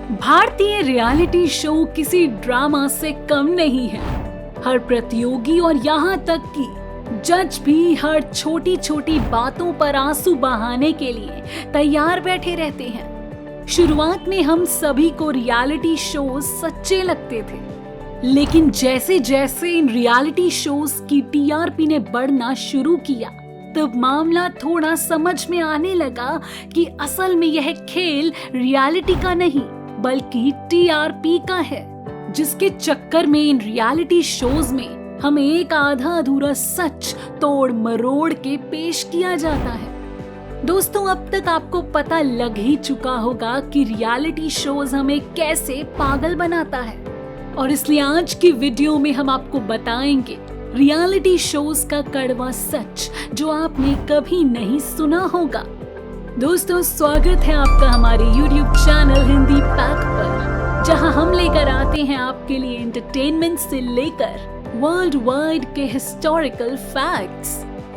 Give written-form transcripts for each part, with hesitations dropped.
भारतीय reality show किसी drama से कम नहीं है। हर प्रतियोगी और यहाँ तक कि जज भी हर छोटी छोटी बातों पर आंसू बहाने के लिए तैयार बैठे रहते हैं। शुरुआत में हम सभी को रियलिटी शोज सच्चे लगते थे, लेकिन जैसे जैसे इन रियलिटी शोज की टीआरपी ने बढ़ना शुरू किया, तब मामला थोड़ा समझ में आने लगा कि असल में यह खेल रियलिटी का नहीं बल्कि टीआरपी का है, जिसके चक्कर में इन रियलिटी शोज में हमें एक आधा अधूरा सच तोड़ मरोड़ के पेश किया जाता है। दोस्तों, अब तक आपको पता लग ही चुका होगा कि रियलिटी शोज हमें कैसे पागल बनाता है, और इसलिए आज की वीडियो में हम आपको बताएंगे रियलिटी शोज का कड़वा सच जो आपने कभी नहीं सुना होगा। दोस्तों, स्वागत है आपका हमारे YouTube चैनल हिंदी पैक पर, जहां हम लेकर आते हैं आपके लिए एंटरटेनमेंट से लेकर वर्ल्ड वाइड के हिस्टोरिकल फैक्ट्स।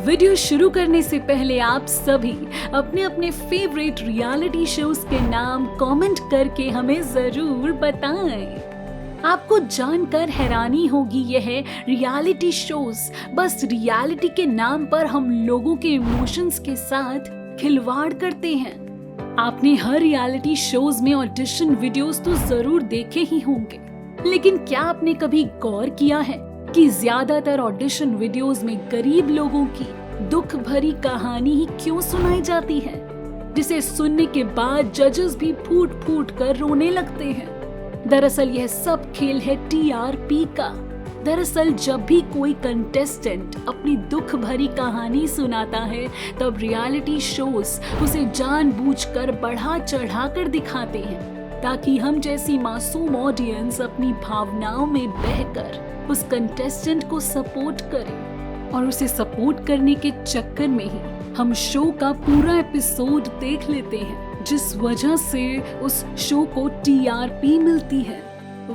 वीडियो शुरू करने से पहले आप सभी अपने अपने फेवरेट रियलिटी शोज के नाम कमेंट करके हमें जरूर बताएं। आपको जानकर हैरानी होगी, यह रियलिटी शोज बस रियलिटी के नाम पर हम लोगों के इमोशंस के साथ खिलवाड़ करते हैं। आपने हर रियलिटी शोज में ऑडिशन वीडियोस तो जरूर देखे ही होंगे, लेकिन क्या आपने कभी गौर किया है कि ज्यादातर ऑडिशन वीडियोस में गरीब लोगों की दुख भरी कहानी ही क्यों सुनाई जाती है, जिसे सुनने के बाद जजेस भी फूट फूट कर रोने लगते हैं। दरअसल यह सब खेल है टीआरपी का। दरअसल जब भी कोई कंटेस्टेंट अपनी दुख भरी कहानी सुनाता है, तब रियलिटी शोज उसे जानबूझकर बढ़ा चढ़ा कर दिखाते हैं, ताकि हम जैसी मासूम ऑडियंस अपनी भावनाओं में बहकर उस कंटेस्टेंट को सपोर्ट करें, और उसे सपोर्ट करने के चक्कर में ही हम शो का पूरा एपिसोड देख लेते हैं, जिस वजह से उस शो को टीआरपी मिलती है।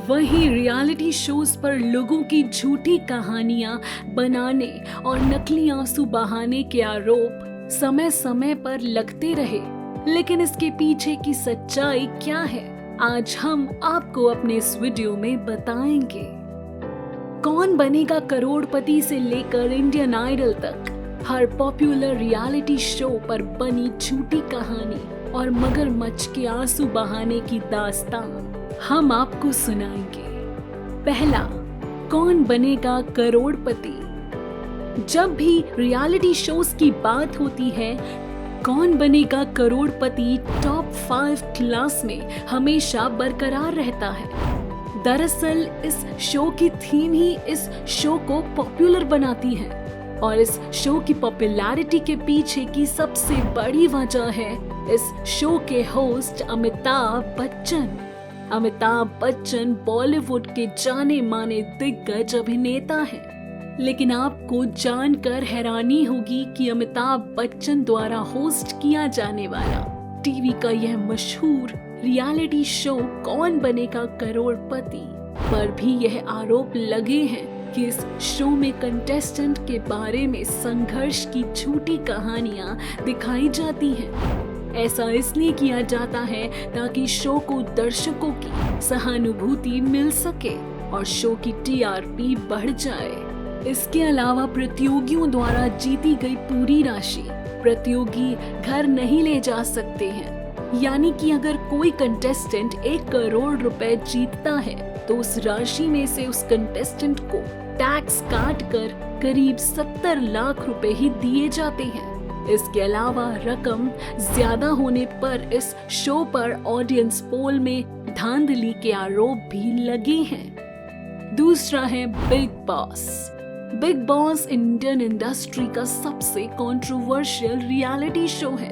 वहीं रियलिटी शोज पर लोगों की झूठी कहानियां बनाने और नकली आंसू बहाने के आरोप समय समय पर लगते रहे, लेकिन इसके पीछे की सच्चाई क्या है, आज हम आपको अपने इस वीडियो में बताएंगे। कौन बनेगा करोड़पति से लेकर इंडियन आइडल तक हर पॉपुलर रियलिटी शो पर बनी झूठी कहानी और मगरमच्छ के आंसू बहाने की दास्तान हम आपको सुनाएंगे। पहला, कौन बनेगा करोड़पति। जब भी रियलिटी शोज की बात होती है, कौन बनेगा करोड़पति टॉप 5 क्लास में हमेशा बरकरार रहता है। दरअसल इस शो की थीम ही इस शो को पॉपुलर बनाती है, और इस शो की पॉपुलैरिटी के पीछे की सबसे बड़ी वजह है इस शो के होस्ट अमिताभ बच्चन। अमिताभ बच्चन बॉलीवुड के जाने माने दिग्गज अभिनेता हैं, लेकिन आपको जानकर हैरानी होगी कि अमिताभ बच्चन द्वारा होस्ट किया जाने वाला टीवी का यह मशहूर रियलिटी शो कौन बनेगा करोड़पति पर भी यह आरोप लगे हैं कि इस शो में कंटेस्टेंट के बारे में संघर्ष की झूठी कहानियां दिखाई जाती हैं। ऐसा इसलिए किया जाता है ताकि शो को दर्शकों की सहानुभूति मिल सके और शो की टीआरपी बढ़ जाए। इसके अलावा प्रतियोगियों द्वारा जीती गई पूरी राशि प्रतियोगी घर नहीं ले जा सकते हैं, यानी कि अगर कोई कंटेस्टेंट 1 करोड़ रुपए जीतता है, तो उस राशि में से उस कंटेस्टेंट को टैक्स काट कर करीब 70 लाख रुपए ही दिए जाते हैं। इसके अलावा रकम ज्यादा होने पर इस शो पर ऑडियंस पोल में धांधली के आरोप भी लगे हैं। दूसरा है big boss. Big boss Indian industry का सबसे कंट्रोवर्शियल रियलिटी शो है।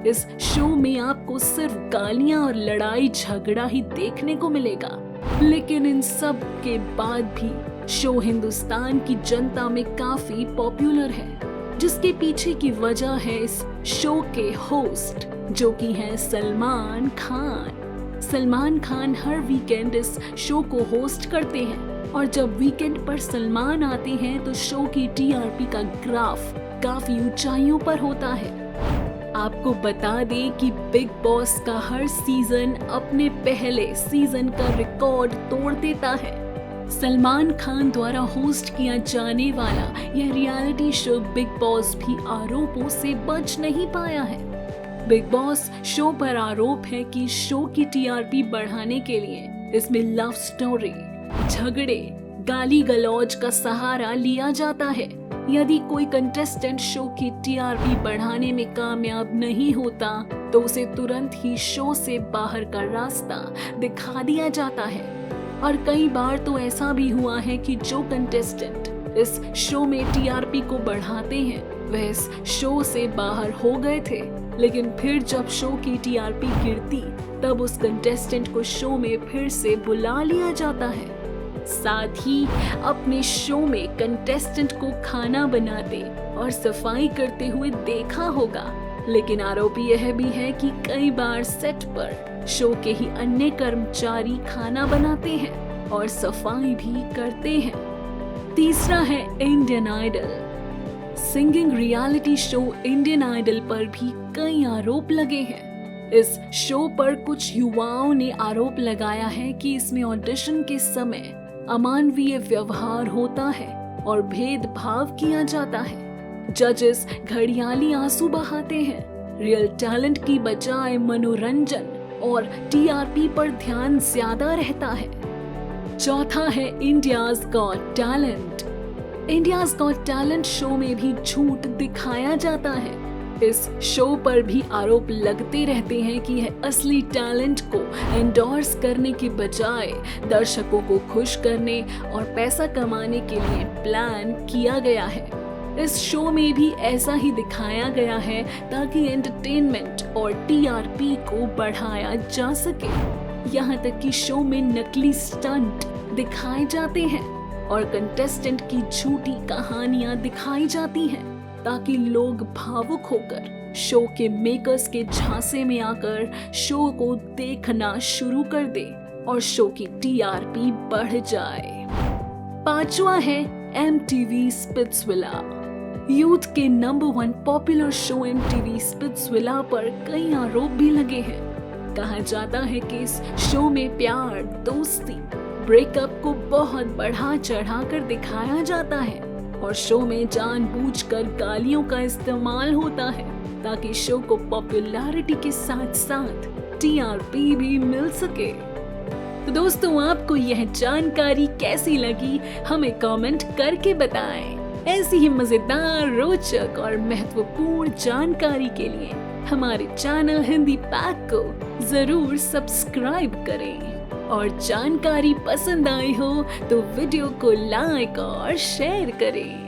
इस शो में आपको सिर्फ गालियां और लड़ाई झगड़ा ही देखने को मिलेगा, लेकिन इन सब के बाद भी शो हिंदुस्तान की जनता में काफी पॉपुलर है, जिसके पीछे की वजह है इस शो के होस्ट, जो कि हैं सलमान खान। सलमान खान हर वीकेंड इस शो को होस्ट करते हैं, और जब वीकेंड पर सलमान आते हैं तो शो की टीआरपी का ग्राफ काफी ऊंचाइयों पर होता है। आपको बता दें कि बिग बॉस का हर सीजन अपने पहले सीजन का रिकॉर्ड तोड़ देता है। सलमान खान द्वारा होस्ट किया जाने वाला यह रियलिटी शो बिग बॉस भी आरोपों से बच नहीं पाया है। बिग बॉस शो पर आरोप है कि शो की टीआरपी बढ़ाने के लिए इसमें लव स्टोरी, झगड़े, गाली गलौज का सहारा लिया जाता है। यदि कोई कंटेस्टेंट शो की टीआरपी बढ़ाने में कामयाब नहीं होता तो उसे तुरंत ही शो से बाहर का रास्ता दिखा दिया जाता है। और कई बार तो ऐसा भी हुआ है कि जो कंटेस्टेंट इस शो में टीआरपी को बढ़ाते हैं वह इस शो से बाहर हो गए थे, लेकिन फिर जब शो की टीआरपी गिरती तब उस कंटेस्टेंट को शो में फिर से बुला लिया जाता है। साथ ही अपने शो में कंटेस्टेंट को खाना बनाते और सफाई करते हुए देखा होगा, लेकिन आरोप यह भी है कि कई बार सेट पर शो के ही अन्य कर्मचारी खाना बनाते हैं और सफाई भी करते हैं। तीसरा है Indian Idol. Singing reality show Indian Idol पर भी कई आरोप लगे हैं। इस शो पर कुछ युवाओं ने आरोप लगाया है कि इसमें ऑडिशन के समय अमानवीय व्यवहार होता है और भेदभाव किया जाता है। जजेस घड़ियाली आंसू बहाते हैं। रियल टैलेंट की बजाय मनोरंजन और टीआरपी पर ध्यान ज्यादा रहता है। चौथा है India's got talent. India's got talent show में भी झूठ दिखाया जाता है। इस शो पर भी आरोप लगते रहते हैं कि यह असली टैलेंट को एंडोर्स करने के बजाय दर्शकों को खुश करने और पैसा कमाने के लिए प्लान किया गया है। इस शो में भी ऐसा ही दिखाया गया है ताकि एंटरटेनमेंट और टीआरपी को बढ़ाया जा सके। यहाँ तक कि शो में नकली स्टंट दिखाए जाते हैं और कंटेस्टेंट की झूठी कहानियां दिखाई जाती हैं ताकि लोग भावुक होकर शो के मेकर्स के झांसे में आकर शो को देखना शुरू कर दे और शो की टीआरपी बढ़ जाए। पांचवा है MTV स्पिट्सविला। यूथ के number 1 popular show MTV Splitsvilla पर कई आरोप भी लगे हैं। कहा जाता है कि इस शो में प्यार, दोस्ती, ब्रेकअप को बहुत बढ़ा चढ़ा कर दिखाया जाता है और शो में जानबूझकर गालियों का इस्तेमाल होता है ताकि शो को पॉपुलैरिटी के साथ साथ टीआरपी भी मिल सके। तो दोस्तों, आपको यह जानकारी कैसी लगी हमें कमेंट करके बताएं। ऐसी ही मजेदार, रोचक और महत्वपूर्ण जानकारी के लिए हमारे चैनल हिंदी पैक को जरूर सब्सक्राइब करें और जानकारी पसंद आई हो तो वीडियो को लाइक और शेयर करें।